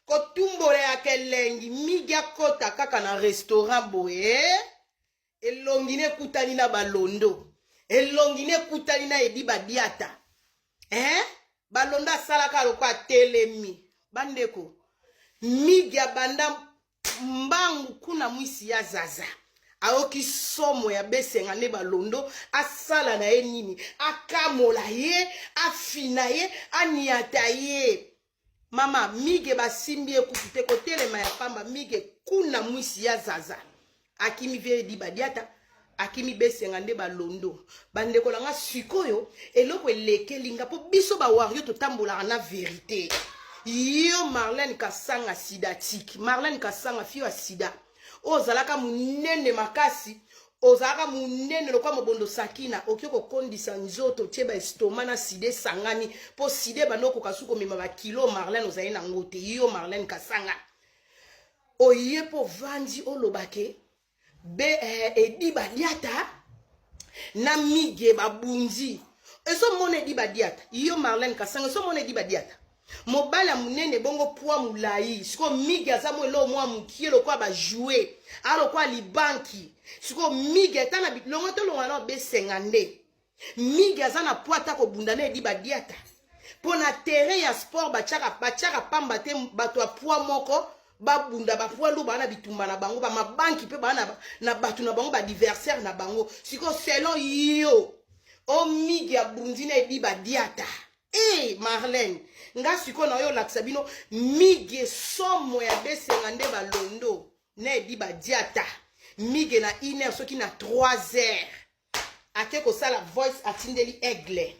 kotumbole ya kelengi migia kota kaka na restaurant boye elongi ne kutani na balondo elongi ne kutani na Edi Badiata balondo asalaka lokwa telemi bandeko migia banda mbangu kuna mwisi ya zaza aoki somo ya besenga ne balondo asala na ye nini akamola ye afina ye aniata ye mama mige basimbi ekutute kotelema ya pamba mige kuna mwisi ya zaza akimi vie Edi Badiata akimi besenga nde balondo bandeko langa sikoyo eloko elekelinga po biso ba wario totambola na vérité yo Marlène Kasanga sidatique Marlène Kasanga fio ya sida ozalaka munene makasi ozalaka munene lokwa mobondo sakina okioko kondisa nzoto tieba estoma na side sangani po side banoko kasuko mema ba kilo Marlène ozaye na ngote yo Marlène Kasanga oye po vandi olobake Edi Badiata na mige babunzi eso mone Edi Badiata yo Marlène Kasanga eso mone Edi Badiata mobala munene bongo poa mulai siko mige azamo elo mwa mukielo kwa ba jouer alo kwa libanki siko mige tana bitlongo to longa no besenga nde mige azana poata ko bundana Edi Badiata pona terrain ya sport bachaka pamba te bato poa moko babunda bapua lo bana bitumba na bango ba mabanki pe bana na batu na bango ba diversaire na bango siko selon yo o mige ya burundi na Edi Badiata Marlène nga siko na yo laksabino mige somo ya besenga nde balondo na Edi Badiata mige na 1h soki na 3h ake ko sala voice atindeli aigle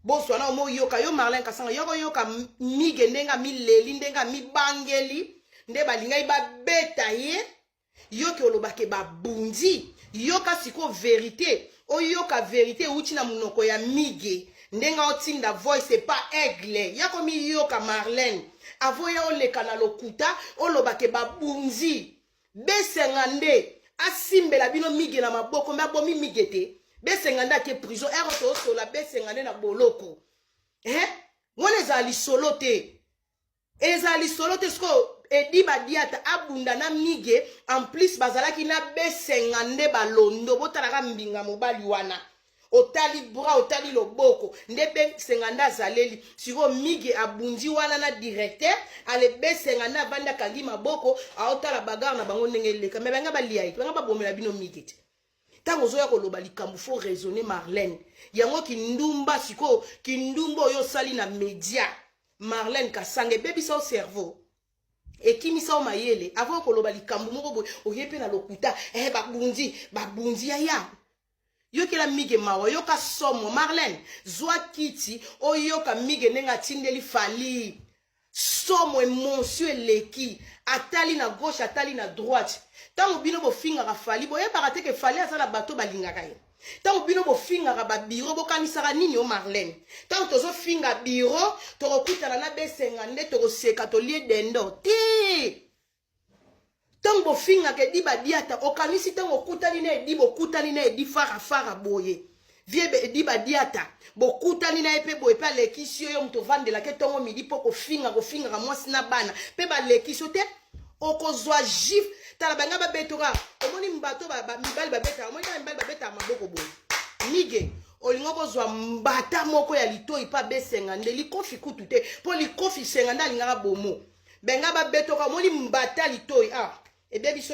boso na mo yoka yo Marlène Kasanga yoko yoka mige ndenga mileli ndenga mibangeli nde balingai ba beta ye yoke olobake babundi yoka siko vérité oyoka vérité uti na munoko ya mige ndenga otinda voice pas aigle yako mi yoka Marlène avoya oleka na lokuta olobake babunzi besenga nde asimbela bino mige na maboko mba bomi mige te besenga nda ke prison eroto sola besenga nde na boloko ngone ezali solo te sko Edi Badiata abunda na mige en plus bazalaki na besenga nde balondo botalaka mbinga mobali wana otali bra otali loboko nde besenga nda zaleli siko mige abundi wana na directeur ale besenga nda banda kangi maboko aotala bagarre na bango ndenge leka me banga baliai banga babomela bino mige te tango zoya koloba likambo faut raisonner Marlène yango kindumba siko kindumba yo sali na media Marlène Kasanga bebisa au cerveau ekimisa o mayele avant koloba likambo moko boy oyepe na lokuta babunzi ya yoka mige mawa yoka somo Marlène zwa kiti oyoka mige nenga tindeli fali somo monsieur leki atali na gauche atali na droite tango bino bo finga ka fali boye parate ke fali asala bato balingaka ye tango bino bo finga ka ba bureau bokanisaka nini o Marlène tango tozo finga bureau tokokutana na besenga nde tokoseka tolie dendo ti tango bo finga ke Edi Badiata okanisi tango kutani na Edi bokutani na Edi fara boye vie Edi Badiata bokutani na epe boye pa lekisio yo mto vandela ke tongo midi poko finga ka mwasi na bana pe ba lekisio te okozwa jif tala banga ba betora omoni mbato ba mibali ba beta omoni mibali ba beta maboko boye mige olingo kozwa mbata moko ya litoi pa besenga nde likofi kutu te po likofi senga nda lingaka bomo benga ba betoka omoni mbata litoi ebebiso